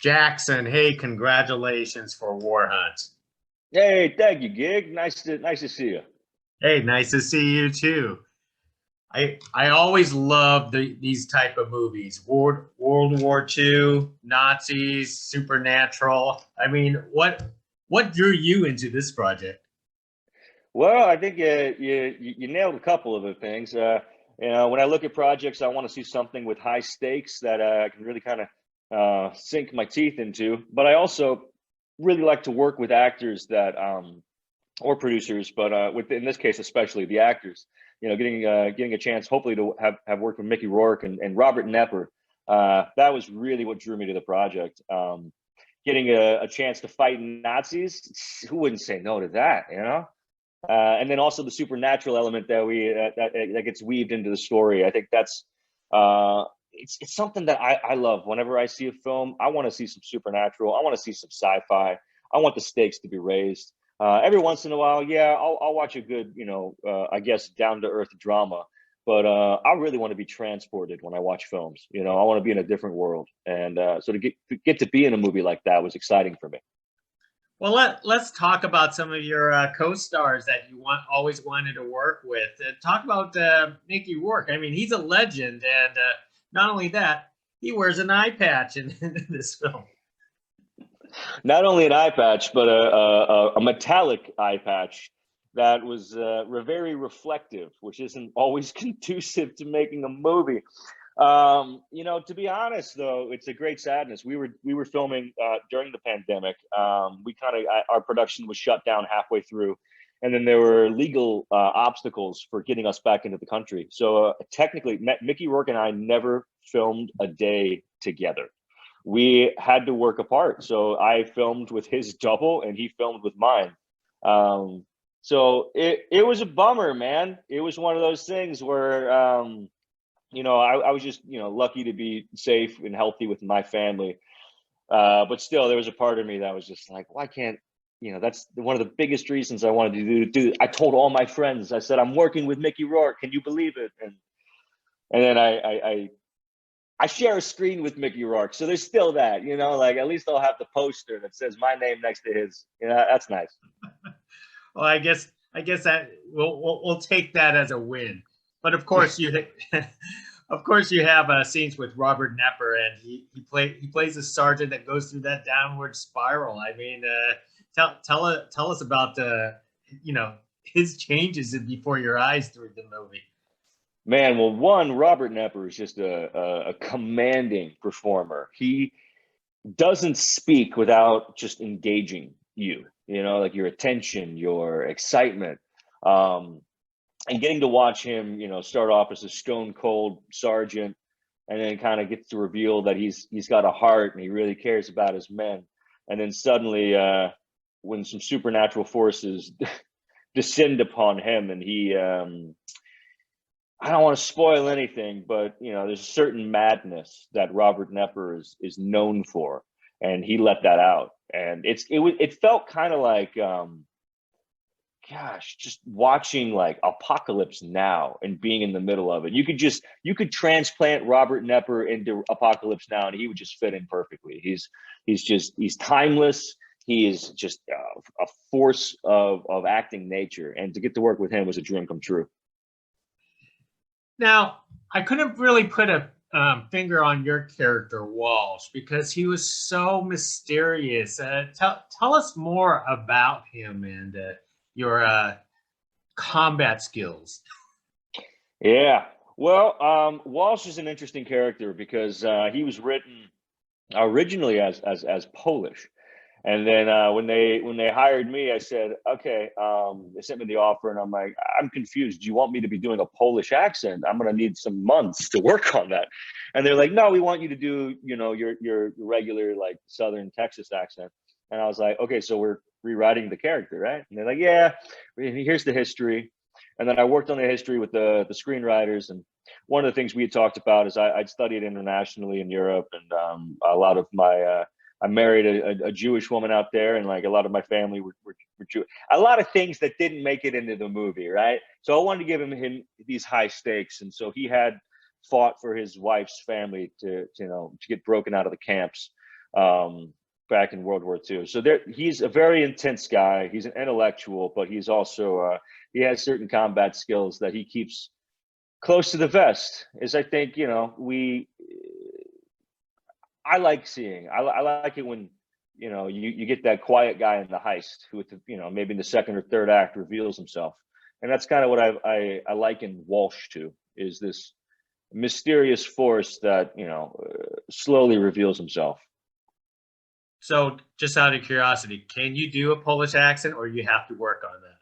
Jackson, hey, congratulations for Warhunt. Hey, thank you, Gig. Nice to see you. Hey, nice to see you too. I always love these type of movies. World War II, Nazis, supernatural. I mean, what drew you into this project? Well, I think you nailed a couple of the things. When I look at projects, I want to see something with high stakes that I can really kind of sink my teeth into. But I also really like to work with actors that or producers, but with in this case especially the actors. Getting a chance, hopefully, to have worked with Mickey Rourke and Robert Knepper. That was really what drew me to the project. Getting a chance to fight Nazis, who wouldn't say no to that? And then also the supernatural element that gets weaved into the story. I think that's it's something that I love. Whenever I see a film, I want to see some supernatural. I want to see some sci-fi. I want the stakes to be raised. Every once in a while, yeah, I'll watch a good, I guess, down to earth drama. But I really want to be transported when I watch films. I want to be in a different world, and so to get to be in a movie like that was exciting for me. Well, let's talk about some of your co-stars that you always wanted to work with. Talk about Mickey Rourke. I mean, he's a legend, and not only that, he wears an eye patch in this film. Not only an eye patch, but a metallic eye patch that was very reflective, which isn't always conducive to making a movie. To be honest, though, it's a great sadness. We were filming during the pandemic. Our production was shut down halfway through, and then there were legal obstacles for getting us back into the country. So technically, Mickey Rourke and I never filmed a day together. We had to work apart. So I filmed with his double, and he filmed with mine. So it was a bummer, man. It was one of those things where I was just, lucky to be safe and healthy with my family. But still, there was a part of me that was just like, why can't, that's one of the biggest reasons I wanted to do. I told all my friends, I said, I'm working with Mickey Rourke. Can you believe it? And then I share a screen with Mickey Rourke. So there's still that, like at least I'll have the poster that says my name next to his. That's nice. Well, I guess that we'll take that as a win. But of course of course you have scenes with Robert Knepper, and he plays a sergeant that goes through that downward spiral. I mean, tell us about his changes before your eyes through the movie. Man, well, Robert Knepper is just a commanding performer. He doesn't speak without just engaging you, like your attention, your excitement. And getting to watch him, start off as a stone cold sergeant, and then kind of gets to reveal that he's got a heart and he really cares about his men. And then suddenly, when some supernatural forces descend upon him, and he, I don't want to spoil anything, but there's a certain madness that Robert Knepper is known for, and he let that out. And it felt kind of like. Gosh, just watching like Apocalypse Now and being in the middle of it. You could transplant Robert Knepper into Apocalypse Now and he would just fit in perfectly. He's timeless. He is just a force of acting nature. And to get to work with him was a dream come true. Now, I couldn't really put a finger on your character, Walsh, because he was so mysterious. Tell us more about him and your combat skills. Yeah, well, Walsh is an interesting character because he was written originally as Polish, and then when they hired me, I said, okay. They sent me the offer, and I'm like, I'm confused. Do you want me to be doing a Polish accent? I'm gonna need some months to work on that. And they're like, no, we want you to do your regular like Southern Texas accent. And I was like, okay, so we're rewriting the character, right? And they're like, yeah, here's the history. And then I worked on the history with the screenwriters. And one of the things we had talked about is I'd studied internationally in Europe, and a lot of my I married a Jewish woman out there, and like a lot of my family were Jewish. A lot of things that didn't make it into the movie, right? So I wanted to give him these high stakes, and so he had fought for his wife's family to get broken out of the camps. back in World War II. So he's a very intense guy. He's an intellectual, but he's also he has certain combat skills that he keeps close to the vest. Is I think I like seeing. I like it when you get that quiet guy in the heist who, maybe in the second or third act reveals himself, and that's kind of what I liken Walsh to, is this mysterious force that slowly reveals himself. So, just out of curiosity, can you do a Polish accent, or you have to work on that?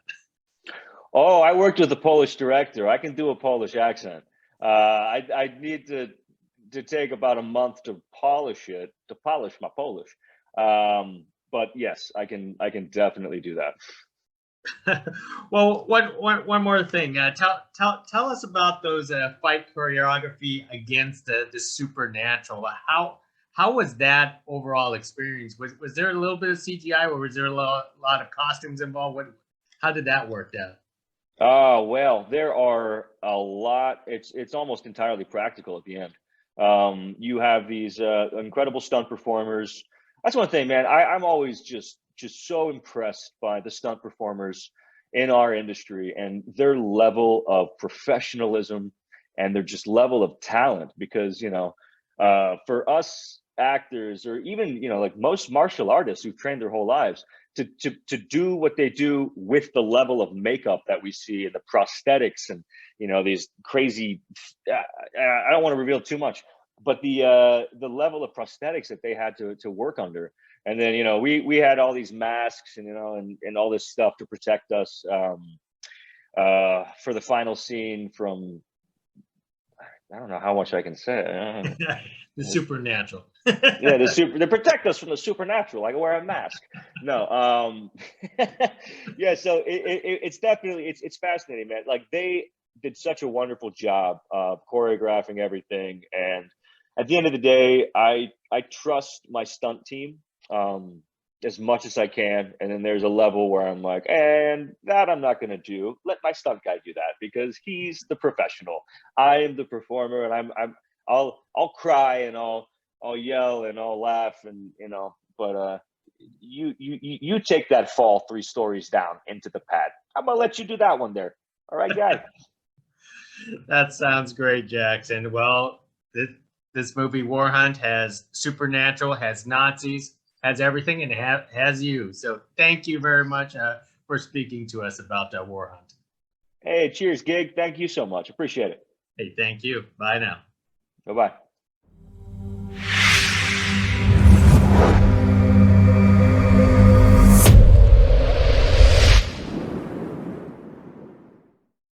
Oh, I worked with a Polish director. I can do a Polish accent. I need to take about a month to polish my Polish. But yes, I can definitely do that. Well, one more thing. Tell us about those fight choreography against the supernatural. How was that overall experience? Was there a little bit of CGI, or was there a lot of costumes involved? How did that work out? Oh, well, there are a lot. It's almost entirely practical at the end. You have these incredible stunt performers. That's one thing, man. I'm always just so impressed by the stunt performers in our industry and their level of professionalism and their just level of talent. Because for us actors, or even like most martial artists who've trained their whole lives, to do what they do with the level of makeup that we see and the prosthetics and these crazy I don't want to reveal too much, but the level of prosthetics that they had to work under. And then we had all these masks and and all this stuff to protect us for the final scene from, I don't know how much I can say. The supernatural. Yeah, they protect us from the supernatural. I can wear a mask. No, yeah. So it's definitely it's fascinating, man. Like, they did such a wonderful job of choreographing everything, and at the end of the day, I trust my stunt team as much as I can. And then there's a level where I'm like, and that I'm not going to do. Let my stunt guy do that, because he's the professional. I am the performer, and I'll cry and I'll yell and I'll laugh and but you take that fall 3 stories down into the pad. I'm gonna let you do that one there. All right, guy. That sounds great, Jackson. Well, this movie Warhunt has supernatural, has Nazis, has everything, and has you. So thank you very much for speaking to us about Warhunt. Hey, cheers, Gig. Thank you so much. Appreciate it. Hey, thank you. Bye now. Bye-bye.